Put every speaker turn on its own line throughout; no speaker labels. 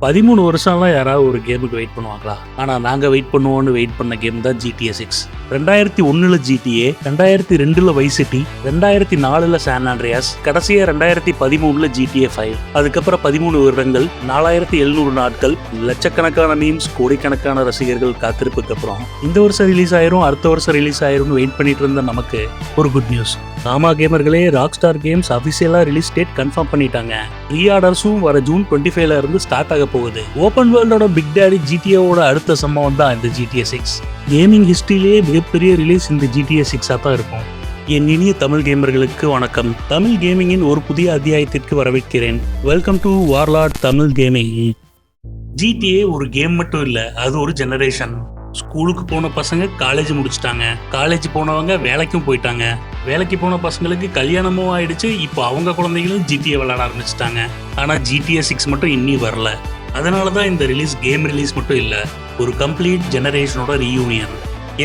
13 வருஷம்லாம் யாராவது ஒரு கேமுக்கு வெயிட் பண்ணுவாங்களா? ஆனால் நாங்கள் வெயிட் பண்ணுவோன்னு வெயிட் பண்ண கேம் தான் GTA 6. 2001 GTA, 2002 Vice City, 2004 San Andreas, கடைசியாக 2013 GTA 5. அதுக்கப்புறம் 13 வருடங்கள், 4700 நாட்கள், லட்சக்கணக்கான மீம்ஸ், கோடிக்கணக்கான ரசிகர்கள் காத்திருப்புக்கு அப்புறம் இந்த வருஷம் ரிலீஸ் ஆயிரும், அடுத்த வருஷம் ரிலீஸ் ஆயிரும்னு வெயிட் பண்ணிட்டு இருந்த நமக்கு ஒரு குட் நியூஸ். ஆமா கேமர்களே, ராக்ஸ்டார் கேம்ஸ் அஃபிஷியலா ரிலீஸ் டேட் கன்ஃபார்ம் பண்ணிட்டாங்க. ப்ரீ ஆர்டர்ஸும் வர ஜூன் 25 இருந்து ஸ்டார்ட் ஆக போகுது. ஓப்பன் வேர்ல்டோட பிக் டேடி GTAவோட அடுத்த சம்பவம் தான் இந்த GTA 6. கேமிங் ஹிஸ்டரியிலேயே மிகப்பெரிய ரிலீஸ் இந்த GTA 6 தான் இருக்கும். என் இனிய தமிழ் கேமர்களுக்கு வணக்கம். தமிழ் கேமிங்கின் ஒரு புதிய அத்தியாயத்திற்கு வரவேற்கிறேன். Welcome to warlord Tamil gaming. GTA ஒரு கேம் மட்டும் இல்ல, அது ஒரு ஜெனரேஷன். ஸ்கூலுக்கு போன பசங்க காலேஜ் முடிச்சுட்டாங்க, காலேஜ் போனவங்க வேலைக்கும் போயிட்டாங்க, வேலைக்கு போன பசங்களுக்கு கல்யாணமும் ஆயிடுச்சு, இப்போ அவங்க குழந்தைகளும் GTA விளையாட ஆரம்பிச்சுட்டாங்க. ஆனால் GTA 6 மட்டும் இன்னும் வரல. அதனால தான் இந்த ரிலீஸ் கேம் ரிலீஸ் மட்டும் இல்லை, ஒரு கம்ப்ளீட் ஜெனரேஷனோட ரீயூனியன்.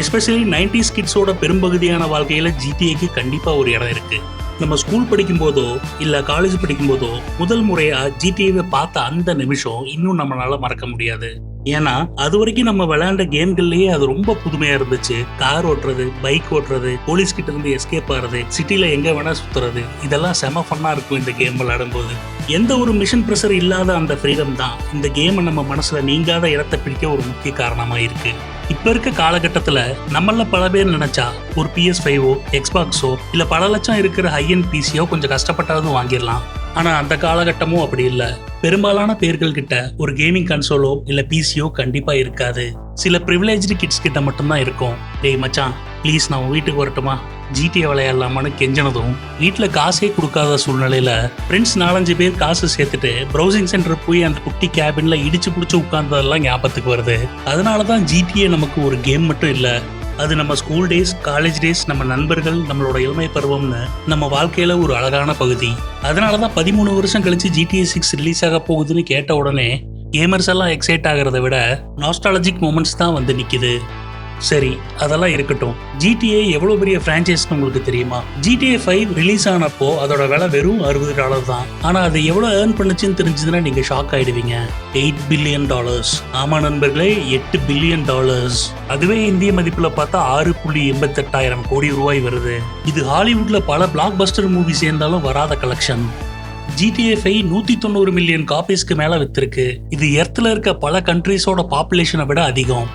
எஸ்பெஷலி 90s கிட்ஸோட பெரும்பகுதியான வாழ்க்கையில் GTAக்கு கண்டிப்பாக ஒரு இடம் இருக்கு. நம்ம ஸ்கூல் படிக்கும் போதோ இல்லை காலேஜ் படிக்கும் போதோ முதல் முறையாக GTAவை பார்த்த அந்த நிமிஷம் இன்னும் நம்மளால மறக்க முடியாது. ஏன்னா அது வரைக்கும் நம்ம விளையாண்ட கேம்கள்லயே அது ரொம்ப புதுமையா இருந்துச்சு. கார் ஓட்டுறது, பைக் ஓட்டுறது, போலீஸ் கிட்ட இருந்து எஸ்கேப் ஆகிறது, சிட்டில எங்க வேணா சுத்துறது, இதெல்லாம் செம ஃபன்னா இருக்கும் இந்த கேம் விளையாடும் போது. எந்த ஒரு மிஷன் ப்ரெஷர் இல்லாத அந்த ஃப்ரீடம் தான் இந்த கேமை நம்ம மனசுல நீங்காத இடத்தை பிடிக்க ஒரு முக்கிய காரணமா இருக்கு. இப்ப இருக்க காலகட்டத்துல நம்மள பல பேர் நினைச்சா ஒரு PS5ஓ, எக்ஸ்பாக்ஸோ இல்ல பல லட்சம் இருக்கிற ஹை-எண்ட் PCயோ கொஞ்சம் கஷ்டப்பட்டாவது வாங்கிடலாம். ஆனா அந்த காலகட்டமும் அப்படி இல்லை. பெரும்பாலான பேர்கள் கிட்ட ஒரு கேமிங் கன்சோலோ இல்ல PCயோ கண்டிப்பா இருக்காது. சில ப்ரிவிலேஜ்டு கிட்ஸ் கிட்ட மட்டும்தான் இருக்கும். டேய் மச்சான், ப்ளீஸ் நான் வீட்டுக்கு வரட்டுமா, GTA விளையாடலாமான்னு கெஞ்சனதும் வீட்டில் காசே கொடுக்காத சூழ்நிலையில ஃப்ரெண்ட்ஸ் 4-5 பேர் காசு சேர்த்துட்டு ப்ரௌசிங் சென்டர் போய் அந்த குட்டி கேபின்ல இடிச்சு பிடிச்சி உட்கார்ந்ததெல்லாம் ஞாபகத்துக்கு வருது. அதனாலதான் GTA நமக்கு ஒரு கேம் மட்டும் இல்லை, அது நம்ம ஸ்கூல் டேஸ், காலேஜ் டேஸ், நம்ம நண்பர்கள், நம்மளோட இளமை பருவம்னு நம்ம வாழ்க்கையில ஒரு அழகான பகுதி. அதனாலதான் 13 வருஷம் கழிச்சு GTA 6 ரிலீஸ் ஆக போகுதுன்னு கேட்ட உடனே கேமர்ஸ் எல்லாம் எக்ஸைட் ஆகிறத விட நாஸ்டாலஜிக் மொமெண்ட்ஸ் தான் வந்து நிக்குது. சரி, அதெல்லாம் இருக்கட்டும். GTA எவ்வளவு பெரிய பிரான்ச்சைஸ்னு உங்களுக்கு தெரியுமா? GTA 5 ரிலீஸ் ஆனப்போ அதோட விலை வெறும் $60 தான். ஆனா அது எவ்வளவு ஏர்ன் பண்ணுச்சுன்னு தெரிஞ்சதுன்னா நீங்க ஷாக் ஆயிடுவீங்க. $8 பில்லியன். ஆமா நண்பர்களே, $8 பில்லியன். அதுவே இந்திய மதிப்புல பார்த்தா 6.88 கோடி ரூபாய் வருது. இது ஹாலிவுட்ல பல பிளாக் பஸ்டர் மூவி சேர்ந்தாலும் வராத கலெக்ஷன். GTA 5 190 மில்லியன் காப்பீஸ்க்கு மேல வித்திருக்கு. இது எர்த்ல இருக்க பல கண்ட்ரீஸோட பாப்புலேஷனை விட அதிகம்.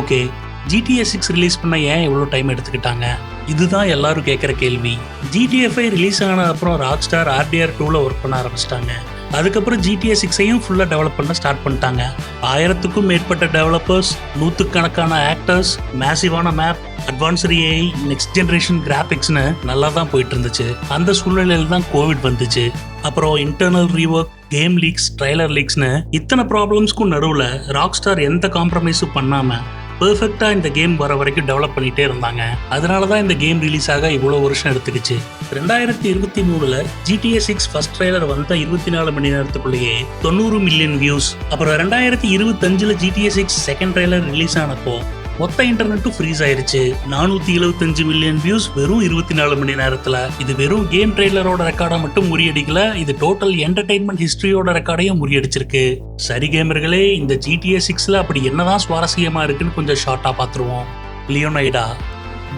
ஓகே, GTA 6 ரிலீஸ் பண்ண ஏன் இவ்வளோ டைம் எடுத்துக்கிட்டாங்க? இதுதான் எல்லாரும் கேட்குற கேள்வி. GTA 5 ரிலீஸ் ஆன அப்புறம் ராக்ஸ்டார் RDR 2ல ஒர்க் பண்ண ஆரம்பிச்சிட்டாங்க. அதுக்கப்புறம் GTA 6ஐயும் ஃபுல்லாக டெவலப் பண்ண ஸ்டார்ட் பண்ணிட்டாங்க. 1000க்கும் மேற்பட்ட டெவலப்பர்ஸ், 100கணக்கான ஆக்டர்ஸ், மேசிவான map, advanced AI, next generation கிராபிக்ஸ்னு நல்லா தான் போயிட்டு இருந்துச்சு. அந்த சூழ்நிலையில தான் கோவிட் வந்துச்சு. அப்புறம் internal rework, game leaks, trailer லீக்ஸ்னு இத்தனை ப்ராப்ளம்ஸ்க்கும் நடுவில் ராக்ஸ்டார் எந்த காம்ப்ரமைஸும் பண்ணாமல் பெர்ஃபெக்டா இந்த கேம் வர வரைக்கும் டெவலப் பண்ணிட்டே இருந்தாங்க. அதனாலதான் இந்த கேம் ரிலீஸ் ஆக இவ்வளவு வருஷம் எடுத்துக்கிச்சு. 2023 GTA 6 ஃபர்ஸ்ட் ட்ரைலர் வந்த 24 மணி நேரத்துக்குள்ளேயே 90 மில்லியன் வியூஸ். அப்புறம் 2025 GTA 6 செகண்ட் ட்ரைலர் ரிலீஸ் ஆனப்போ மொத்த இன்டர்நெட்டும் ஃப்ரீஸ் ஆயிருச்சு. 475 மில்லியன் வியூஸ் வெறும் 24 மணி நேரத்துல. இது வெறும் கேம் ட்ரெய்லரோட ரெக்கார்டை மட்டும் முறியடிக்கல, இது டோட்டல் என்டர்டைன்மெண்ட் ஹிஸ்டரியோட ரெக்கார்டையும் முறியடிச்சிருக்கு. சரி கேமர்களே, இந்த GTA 6ல அப்படி என்னதான் சுவாரஸ்யமா இருக்குன்னு கொஞ்சம் ஷார்ட்டா பாத்துருவோம். லியோனைடா.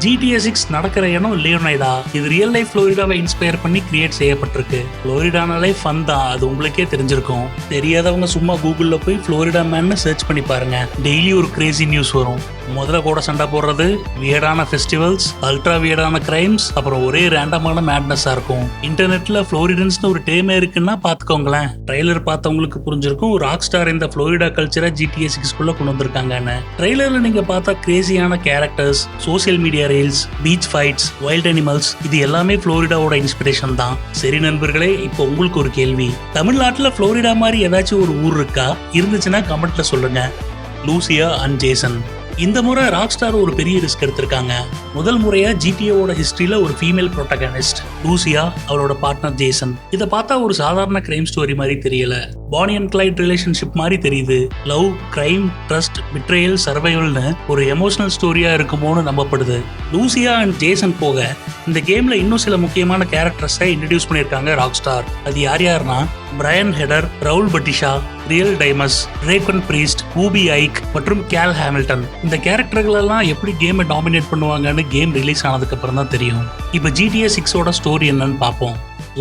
GTA 6 நடக்கிற இடம் லியோனைடா. இது ரியல் லைஃப் ஃப்ளோரிடாவை இன்ஸ்பயர் பண்ணி கிரியேட் செய்யப்பட்டிருக்கு. ஃப்ளோரிடானாலே ஃபன் தான், அது உங்களுக்கே தெரிஞ்சிருக்கும். தெரியாதவங்க சும்மா கூகுளில் போய் ஃப்ளோரிடா மேன்னு சர்ச் பண்ணி பாருங்க. டெய்லி ஒரு கிரேசி நியூஸ் வரும். முதல்ல கூட சண்டை போடுறது, வியர்டான ஃபெஸ்டிவல்ஸ், அல்ட்ரா வியர்டான கிரைம்ஸ், அப்புறம் ஒரே ரேண்டமான மேட்னஸா இருக்கும். இன்டர்நெட்ல ஃப்ளோரிடன்ஸ்னு ஒரு டேமே இருக்குன்னா பாத்துக்கோங்களேன். ட்ரெய்லர் பார்த்தவங்களுக்கு புரிஞ்சிருக்கும் ராக் ஸ்டார் இந்த ஃப்ளோரிடா கல்ச்சரை GTA 6 கொண்டு வந்திருக்காங்கன்னு. ட்ரெய்லர்ல நீங்க பார்த்தா கிரேசியான characters, social media reels, beach fights, wild animals, இது எல்லாமே ஃப்ளோரிடாவோட இன்ஸ்பிரேஷன் தான். சரி நண்பர்களே, இப்போ உங்களுக்கு ஒரு கேள்வி. தமிழ்நாட்டுல ஃப்ளோரிடா மாதிரி ஏதாச்சும் ஒரு ஊர் இருக்கா? இருந்துச்சுன்னா கமெண்ட்ல சொல்லுங்க. Lucia and Jason. இந்த முறை ராக்ஸ்டார் ஒரு பெரிய ரிஸ்க் எடுத்திருக்காங்க. முதல் முறையா GTAவோட ஹிஸ்டரியில ஒரு ஃபீமேல் ப்ரோட்டகனிஸ்ட் லூசியா, அவளோட பார்ட்னர் ஜேசன். இதை பார்த்தா ஒரு சாதாரண கிரைம் ஸ்டோரி மாதிரி தெரியல, பானி அண்ட் கிளைட் ரிலேஷன்ஷிப் மாதிரி தெரியுது. லவ், கிரைம், ட்ரஸ்ட், பிட்ரேயல், சர்வைவல்னு ஒரு எமோஷனல் ஸ்டோரியா இருக்குமோன்னு நம்பப்படுது. லூசியா அண்ட் ஜேசன் போக இந்த கேம்ல இன்னும் சில முக்கியமான கேரக்டர்ஸை இன்ட்ரடியூஸ் பண்ணியிருக்காங்க ராக்ஸ்டார். அது யார் யாருன்னா Brian header, Raul பட்டிஷா, real டைமஸ், ரேக்கன் priest, UP ஐக் மற்றும் கேல் ஹாமில்டன். இந்த கேரக்டர்கள் எல்லாம் எப்படி கேமை டாமினேட் பண்ணுவாங்கன்னு கேம் ரிலீஸ் ஆனதுக்கு அப்புறம் தான் தெரியும். இப்போ GTA 6ஓட ஸ்டோரி என்னன்னு பார்ப்போம்.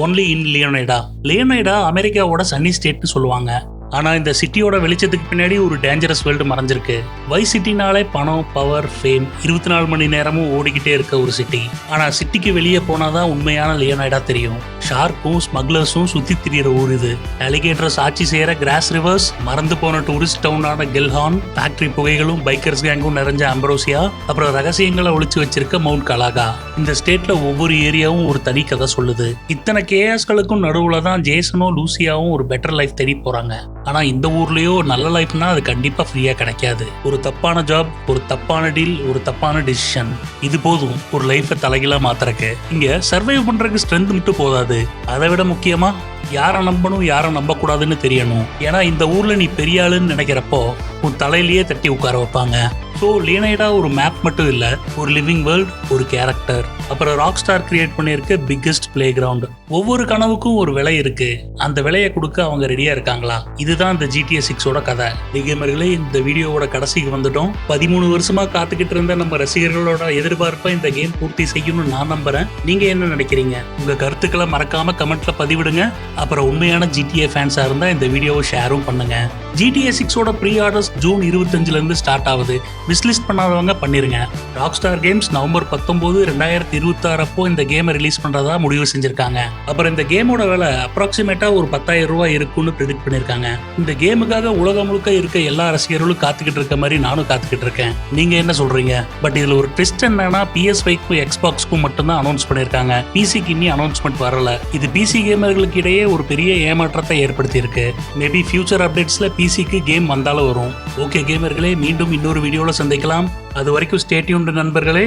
Only in லியோனைடா. லியோனைடா அமெரிக்காவோட சன்னி ஸ்டேட்னு சொல்லுவாங்க. ஆனா இந்த சிட்டியோட வெளிச்சத்துக்கு பின்னாடி ஒரு டேஞ்சரஸ் வேர்ல்டு மறைஞ்சிருக்கு. வைஸ் சிட்டினாலே பணம், பவர், ஃபேம் 24 மணி நேரமும் ஓடிக்கிட்டே இருக்க ஒரு சிட்டி. ஆனா சிட்டிக்கு வெளியே போனாதான் உண்மையான லியோனைடா தெரியும். ஷார்க்கும் ஸ்மக்லர்ஸும் சுத்தி திரியிற ஊர் இது. அலிகேட்டர்ஸ் ஆட்சி செய்யற கிராஸ் ரிவர்ஸ், மறந்து போன டூரிஸ்ட் டவுனான கெல்ஹான், ஃபேக்டரி புகைகளும் பைக்கர்ஸ் கேங்கும் நிறைஞ்ச அம்பரோசியா, அப்புறம் ரகசியங்களை ஒளிச்சு வச்சிருக்க மவுண்ட் கலாகா. இந்த ஸ்டேட்ல ஒவ்வொரு ஏரியாவும் ஒரு தனி கதை சொல்லுது. இத்தனை கேயாஸ்களுக்கும் நடுவுல தான் ஜேசனும் லூசியாவும் ஒரு பெட்டர் லைஃப் தேடி போறாங்க. ஆனா இந்த ஊர்லயோ நல்ல லைஃப்னா அது கண்டிப்பா ஃப்ரீயா கிடைக்காது. ஒரு தப்பான ஜாப், ஒரு தப்பான டீல், ஒரு தப்பான டிசிஷன், இது போதும் ஒரு லைஃபை தலைகீழா மாத்துறக்கு. இங்க சர்வைவ் பண்றதுக்கு ஸ்ட்ரென்த் மட்டும் போதாது, அதை விட முக்கியமா யாரை நம்பணும் யாரை நம்ப கூடாதுன்னு தெரியணும். ஏன்னா இந்த ஊர்ல நீ பெரிய ஆளுன்னு நினைக்கிறப்போ உன் தலையிலேயே தட்டி உட்கார வைப்பாங்க. ஸோ லியோனைடா ஒரு மேப் மட்டும் இல்லை, ஒரு லிவிங் வேர்ல்ட், ஒரு கேரக்டர். அப்புறம் ராக் ஸ்டார் கிரியேட் பண்ணியிருக்க பிக்கெஸ்ட் பிளே கிரவுண்ட். ஒவ்வொரு கனவுக்கும் ஒரு விலை இருக்கு, அந்த விலையை கொடுக்க அவங்க ரெடியா இருக்காங்களா? இதுதான் இந்த GTA 6ஓட கதை. கேமர்களே, இந்த வீடியோவோட கடைசிக்கு வந்துட்டோம். 13 வருஷமா காத்துக்கிட்டு இருந்த நம்ம ரசிகர்களோட எதிர்பார்ப்பை இந்த கேம் பூர்த்தி செய்யணும்னு நான் நம்புறேன். நீங்க என்ன நினைக்கிறீங்க? உங்க கருத்துக்களை மறக்காம கமெண்ட்ல பதிவிடுங்க. அப்புறம் உண்மையான GTA ஃபேன்ஸா இருந்தா இந்த வீடியோவை ஷேரும் பண்ணுங்க. GTA 6ஓட ப்ரீ ஆர்டர்ஸ் ஜூன் 25ல இருந்து ஸ்டார்ட் ஆகுது. விஸ்லிஸ்ட் பண்ணாதவங்க பண்ணிருங்க. ராக் ஸ்டார் கேம்ஸ் நவம்பர் 19, 2026 அப்போ இந்த கேமை ரிலீஸ் பண்றதா முடிவு செஞ்சிருக்காங்க. அப்புறம் இந்த கேமோட விலை அப்ராக்சிமேட்டா ஒரு 10,000 ரூபாய் இருக்குன்னு ப்ரெடிக்ட் பண்ணிருக்காங்க. இந்த கேமுக்காக உலகம் முழுக்க இருக்க எல்லா ரசிகர்களும் காத்துக்கிட்டு இருக்க மாதிரி நானும் காத்துக்கிட்டு இருக்கேன். நீங்க என்ன சொல்றீங்க? பட் இதுல ஒரு ட்விஸ்ட் என்னன்னா, PS5க்கும் Xboxக்கும் மட்டும்தான் அனௌன்ஸ் பண்ணிருக்காங்க. பிசிக்கு இன்னும் அனௌன்ஸ்மெண்ட் வரல. இது பிசி கேமர்களுக்கு இடையே ஒரு பெரிய ஏமாற்றத்தை ஏற்படுத்தி இருக்கு. மேபி ஃபியூச்சர் அப்டேட்ஸ்ல பிசிக்கு கேம் வந்தாலும் வரும். ஓகே கேமர்களே, மீண்டும் இன்னொரு வீடியோல சந்திக்கலாம். அது வரைக்கும் ஸ்டே டியூன்ட் நண்பர்களே.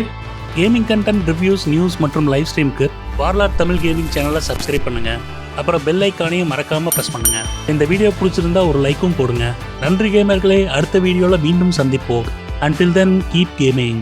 கேமிங் கண்டென்ட், ரிவ்யூஸ், நியூஸ் மற்றும் லைவ் ஸ்ட்ரீமுக்கு வார்லாட் தமிழ் கேமிங் சேனலை சப்ஸ்கிரைப் பண்ணுங்க. அப்புறம் பெல் ஐக்கானையும் மறக்காம பிரஸ் பண்ணுங்க. இந்த வீடியோ பிடிச்சிருந்தா ஒரு லைக்கும் போடுங்க. நன்றி கேமர்களே, அடுத்த வீடியோல மீண்டும் சந்திப்போம். Until then, keep gaming.